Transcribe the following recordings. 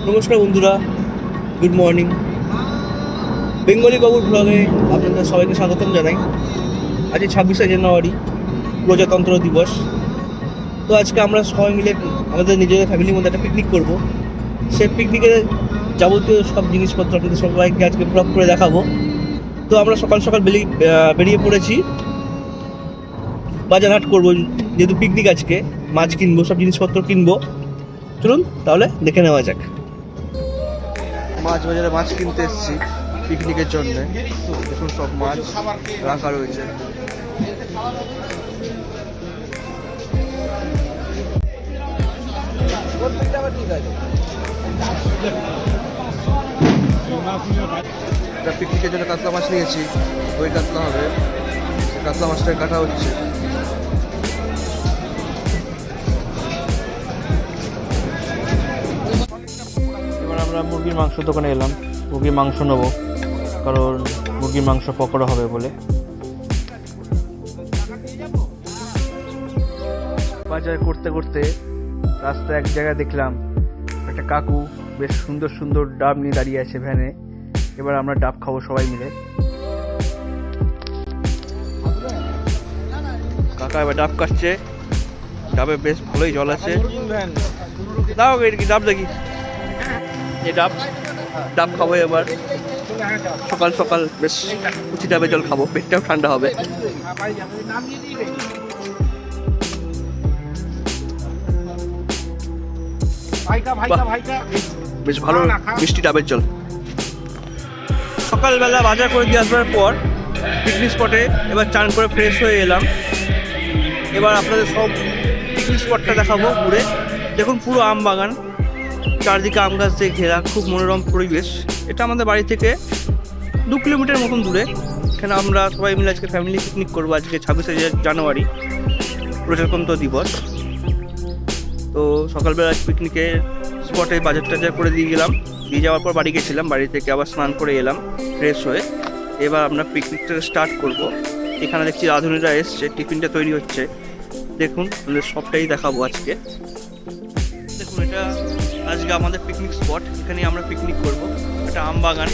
নমস্কার বন্ধুরা, good morning. Bengali বাবুর ব্লগে আপনাদের সবাইকে স্বাগতম জানাই। আজ 26শে জানুয়ারি, প্রজাতন্ত্র দিবস। তো আজকে আমরা সবাই মিলে আমাদের নিজেদের ফ্যামিলির মধ্যে একটা পিকনিক করব। সেই পিকনিকের যাবতীয় সব জিনিসপত্র আপনাদের সবাইকে আজকে ব্লগ করে দেখাবো। তো আমরা সকাল সকাল বেরিয়ে পড়েছি, বাজার হাট করবো, যেহেতু পিকনিক আজকে। মাছ কিনবো, সব জিনিসপত্র কিনবো। চলুন তাহলে দেখে নেওয়া যাক। মাছ বাজারে মাছ কিনতে এসেছি পিকনিকের জন্য। দেখুন সব মাছ রাখা রয়েছে। পিকনিকের জন্য কাতলা মাছ নিয়েছি, ওই কাতলা হবে। কাতলা মাছটা কাটা হচ্ছে। এবার আমরা মুরগির মাংস দোকানে এলাম, মুরগির মাংস নেবো, কারণ মুরগির মাংস পকোড়া হবে বলে। বাজার করতে করতে রাস্তায় এক জায়গায় দেখলাম একটা কাকু বেশ সুন্দর সুন্দর ডাব নিয়ে দাঁড়িয়ে আছে ভ্যানে। এবার আমরা ডাব খাবো সবাই মিলে। কাকা এবার ডাব কাটছে, ডাবে বেশ ভালোই জল আছে। দাও কি ডাব দেখি, এই ডাব ডাব খাবো এবার। সকাল সকাল বেশ কুচি ডাবে জল খাবো, পেটটাও ঠান্ডা হবে। বেশ ভালো মিষ্টি ডাবের জল। সকালবেলা বাজার করে দিয়ে আসবার পর পিকনিক স্পটে এবার চান করে ফ্রেশ হয়ে এলাম। এবার আপনাদের সব পিকনিক স্পটটা দেখাবো ঘুরে। দেখুন পুরো আম বাগান, চারদিকে আম গাছ দিয়ে ঘেরা, খুব মনোরম পরিবেশ। এটা আমাদের বাড়ি থেকে 2 কিলোমিটার মতন দূরে। এখানে আমরা সবাই মিলে আজকে ফ্যামিলি পিকনিক করবো। আজকে 26শে জানুয়ারি, প্রজাতন্ত্র দিবস। তো সকালবেলা পিকনিকের স্পটে বাজার টাজার করে দিয়ে গেলাম। দিয়ে যাওয়ার পর বাড়ি গেছিলাম, বাড়ি থেকে আবার স্নান করে এলাম ফ্রেশ হয়ে। এবার আমরা পিকনিকটা স্টার্ট করব। এখানে দেখছি রাঁধুনিরা এসছে, টিফিনটা তৈরি হচ্ছে। দেখুন আমাদের সবটাই দেখাবো আজকে। দেখুন এটা আজকে আমাদের পিকনিক স্পট, এখানে আমরা পিকনিক করব। এটা আম বাগান,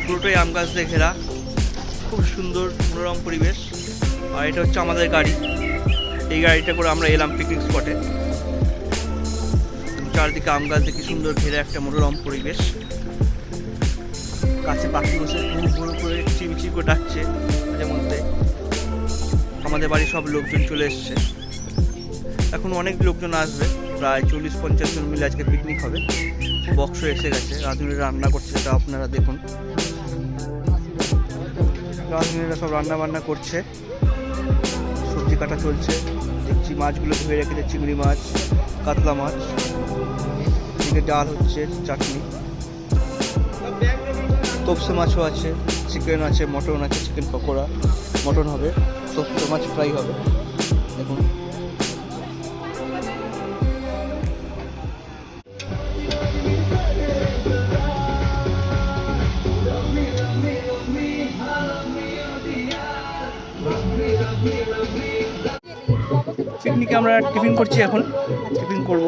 পুরোটাই আম গাছ দিয়ে ঘেরা, খুব সুন্দর মনোরম পরিবেশ। আর এটা হচ্ছে আমাদের গাড়ি, এই গাড়িটা করে আমরা এলাম পিকনিক স্পটে। চারদিকে আম গাছ দিয়ে কি সুন্দর ঘেরা একটা মনোরম পরিবেশ। গাছে পাখি বসে ভুরু করে চিমিচি করে ডাকছে মাঝে মধ্যে। আমাদের বাড়ির সব লোকজন চলে এসছে, এখন অনেক লোকজন আসবে, প্রায় 40-50 জন মিলে আজকে পিকনিক হবে। বক্স এসে গেছে, রাঁধুনিরা রান্না করছে, সেটা আপনারা দেখুন। রাঁধুনিরা সব রান্না বান্না করছে, সবজি কাটা চলছে। দেখছি মাছগুলো ধুয়ে রেখেছে, চিংড়ি মাছ, কাতলা মাছ। এদিকে ডাল হচ্ছে, চাটনি, তপসে মাছও আছে, চিকেন আছে, মটন আছে, চিকেন পকোড়া, মটন হবে, তপসে মাছ ফ্রাই হবে। দেখুন পিকনিকে আমরা টিফিন করছি, এখন টিফিন করব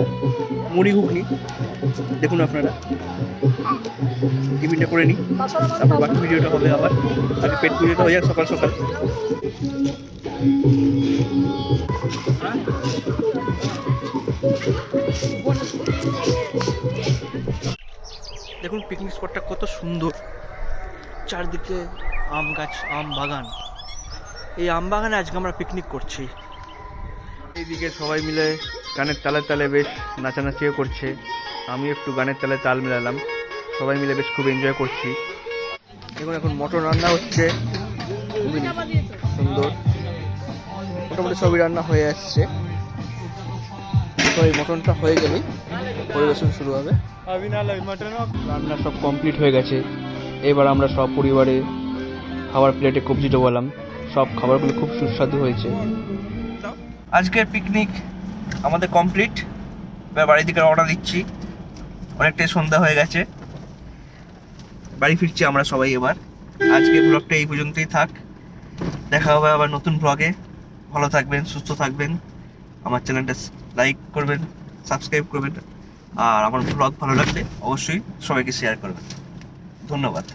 মুড়ি ঘুগনি। দেখুন আপনারা, টিফিনটা করে নিই, তারপর বাকি ভিডিওটা হবে। আবার আগে পেট ভিডিওটা হয়ে যাক সকাল সকাল। দেখুন পিকনিক স্পটটা কত সুন্দর, চারদিকে আম গাছ, আম বাগান। এই আম বাগানে আজকে আমরা পিকনিক করছি। এইদিকে সবাই মিলে গানের তালে তালে বেশ নাচানাচিও করছে। আমি একটু গানের তালে তাল মেলালাম, সবাই মিলে বেশ খুব এনজয় করছি। এখন মটন রান্না হচ্ছে, খুবই সুন্দর। মোটামুটি সবই রান্না হয়ে আসছে। তো এই মটনটা হয়ে গেলেই পরিবেশন শুরু হবে। রান্না সব কমপ্লিট হয়ে গেছে। এবার আমরা সব পরিবারে খাবার প্লেটে কবজি ডোবালাম। সব খাবারগুলো খুব সুস্বাদু হয়েছে। আজকের পিকনিক আমাদের কমপ্লিট। এবার বাড়ির দিকে রওনা দিচ্ছি, অনেকটাই সন্ধ্যা হয়ে গেছে, বাড়ি ফিরছি আমরা সবাই এবার। আজকে ব্লগটা এই পর্যন্তই থাক, দেখা হবে আবার নতুন ব্লগে। ভালো থাকবেন, সুস্থ থাকবেন। আমার চ্যানেলটা লাইক করবেন, সাবস্ক্রাইব করবেন। আর আমার ব্লগ ভালো লাগলে অবশ্যই সবাইকে শেয়ার করবেন। ধন্যবাদ।